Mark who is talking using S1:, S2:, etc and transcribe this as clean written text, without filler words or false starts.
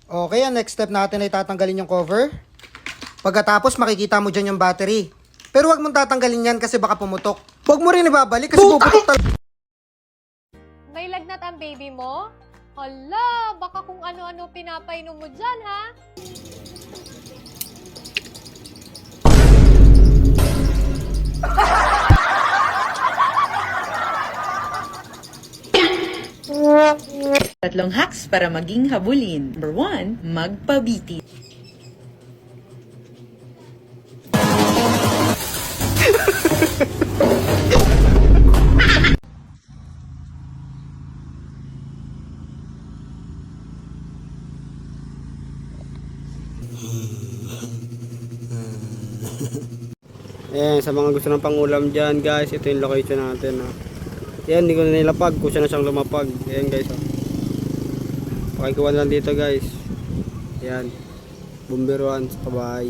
S1: Okay, ang next step natin ay tatanggalin yung cover. Pagkatapos makikita mo dyan yung battery. Pero wag mong tatanggalin yan kasi baka pumutok. Wag mo rin ibabalik kasi puputok talaga.
S2: May lagnat ang baby mo? Hala, baka kung ano-ano pinapainom mo dyan, ha?
S3: Tatlong hacks para maging habulin. Number 1, magpabiti.
S4: Ayan, sa mga gusto ng pangulam dyan guys, ito yung location natin. Ayan, hindi ko na nilapag, kusa na siyang lumapag. Ayan guys, pakikuha lang dito guys. Ayan, Bomber 1 sa kabay.